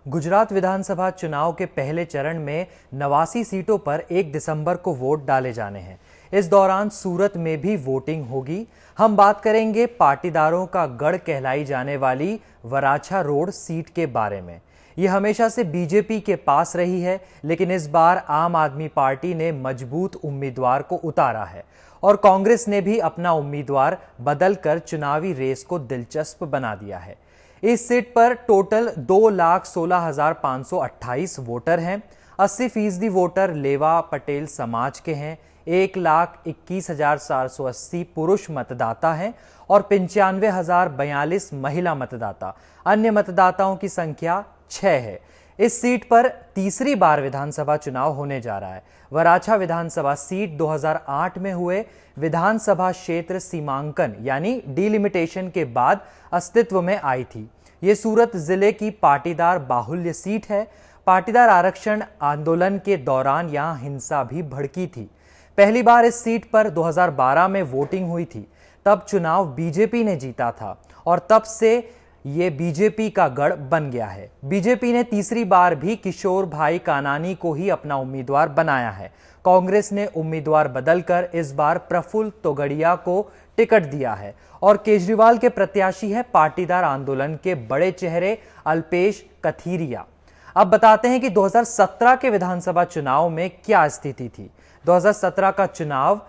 गुजरात विधानसभा चुनाव के पहले चरण में 89 सीटों पर 1 दिसंबर को वोट डाले जाने हैं। इस दौरान सूरत में भी वोटिंग होगी। हम बात करेंगे पाटीदारों का गढ़ कहलाई जाने वाली वराछा रोड सीट के बारे में। ये हमेशा से बीजेपी के पास रही है, लेकिन इस बार आम आदमी पार्टी ने मजबूत उम्मीदवार को उतारा है और कांग्रेस ने भी अपना उम्मीदवार बदलकर चुनावी रेस को दिलचस्प बना दिया है। इस सीट पर टोटल 2,16,528 वोटर हैं। 80% वोटर लेवा पटेल समाज के हैं। 1,21,480 पुरुष मतदाता हैं और 95,042 महिला मतदाता। अन्य मतदाताओं की संख्या 6 है। इस सीट पर तीसरी बार विधानसभा चुनाव होने जा रहा है। वराछा विधानसभा सीट 2008 में हुए विधानसभा क्षेत्र सीमांकन यानी डिलिमिटेशन के बाद अस्तित्व में आई थी। ये सूरत जिले की पाटीदार बाहुल्य सीट है। पाटीदार आरक्षण आंदोलन के दौरान यहां हिंसा भी भड़की थी। पहली बार इस सीट पर 2012 में वोटिंग हुई थी। तब चुनाव बीजेपी ने जीता था और तब से ये बीजेपी का गढ़ बन गया है। बीजेपी ने तीसरी बार भी किशोर भाई कानानी को ही अपना उम्मीदवार बनाया है। कांग्रेस ने उम्मीदवार बदलकर इस बार प्रफुल्ल तोगड़िया को टिकट दिया है और केजरीवाल के प्रत्याशी है पाटीदार आंदोलन के बड़े चेहरे अल्पेश कथीरिया। अब बताते हैं कि 2017 के विधानसभा चुनाव में क्या स्थिति थी। 2017 का चुनाव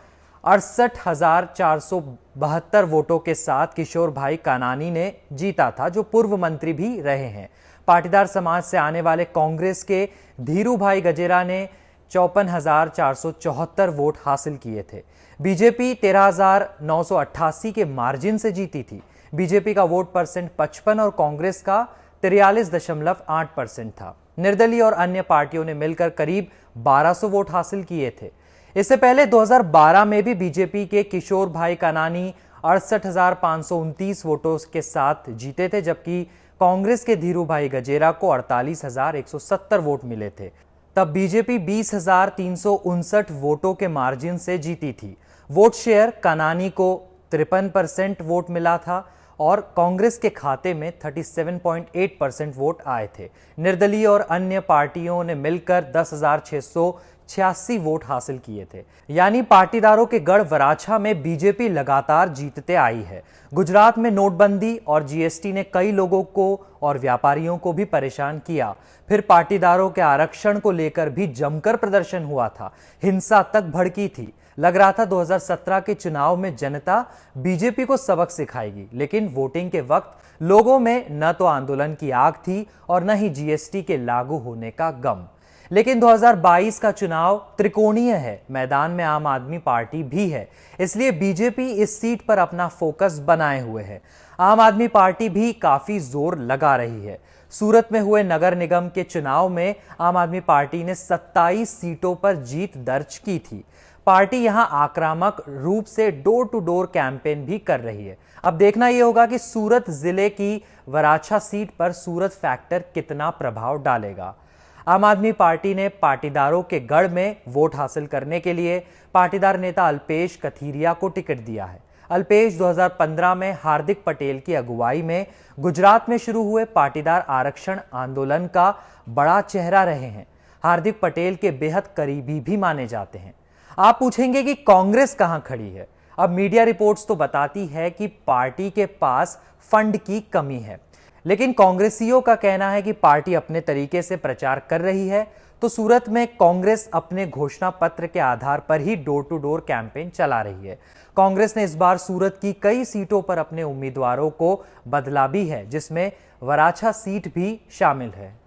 68,472 वोटों के साथ किशोर भाई कानानी ने जीता था, जो पूर्व मंत्री भी रहे हैं। पाटीदार समाज से आने वाले कांग्रेस के धीरू भाई गजेरा ने 54,474 वोट हासिल किए थे। बीजेपी 13,988 के मार्जिन से जीती थी। बीजेपी का वोट परसेंट 55 और कांग्रेस का 43.8% था। निर्दलीय और अन्य पार्टियों ने मिलकर करीब 1200 वोट हासिल किए थे। इससे पहले 2012 में भी बीजेपी के किशोर भाई कानानी 68,529 वोटों के साथ जीते थे, जबकि कांग्रेस के धीरू भाई गजेरा को 48,170 वोट मिले थे। तब बीजेपी 20,359 वोटों के मार्जिन से जीती थी। वोट शेयर कानानी को 53% वोट मिला था और कांग्रेस के खाते में 37.8% वोट आए थे। निर्दलीय और अन्य पार्टियों ने मिलकर 10,686 वोट हासिल किए थे। यानी पाटीदारों के गढ़ वराछा में बीजेपी लगातार जीतते आई है। गुजरात में नोटबंदी और जीएसटी ने कई लोगों को और व्यापारियों को भी परेशान किया। फिर पाटीदारों के आरक्षण को लेकर भी जमकर प्रदर्शन हुआ था। हिंसा तक भड़की थी। लग रहा था 2017 के चुनाव में जनता बीजेपी को सबक सिखाएगी, लेकिन वोटिंग के वक्त लोगों में न तो आंदोलन की आग थी और न ही जीएसटी के लागू होने का गम। लेकिन 2022 का चुनाव त्रिकोणीय है। मैदान में आम आदमी पार्टी भी है, इसलिए बीजेपी इस सीट पर अपना फोकस बनाए हुए है। आम आदमी पार्टी भी काफी जोर लगा रही है। सूरत में हुए नगर निगम के चुनाव में आम आदमी पार्टी ने 27 सीटों पर जीत दर्ज की थी। पार्टी यहां आक्रामक रूप से डोर टू डोर कैंपेन भी कर रही है। अब देखना यह होगा कि सूरत जिले की वराछा सीट पर सूरत फैक्टर कितना प्रभाव डालेगा। आम आदमी पार्टी ने पाटीदारों के गढ़ में वोट हासिल करने के लिए पाटीदार नेता अल्पेश कथीरिया को टिकट दिया है। अल्पेश 2015 में हार्दिक पटेल की अगुवाई में गुजरात में शुरू हुए पाटीदार आरक्षण आंदोलन का बड़ा चेहरा रहे हैं। हार्दिक पटेल के बेहद करीबी भी माने जाते हैं। आप पूछेंगे कि कांग्रेस कहां खड़ी है। अब मीडिया रिपोर्ट्स तो बताती है कि पार्टी के पास फंड की कमी है, लेकिन कांग्रेसियों का कहना है कि पार्टी अपने तरीके से प्रचार कर रही है। तो सूरत में कांग्रेस अपने घोषणा पत्र के आधार पर ही डोर टू डोर कैंपेन चला रही है। कांग्रेस ने इस बार सूरत की कई सीटों पर अपने उम्मीदवारों को बदला भी है, जिसमें वराछा सीट भी शामिल है।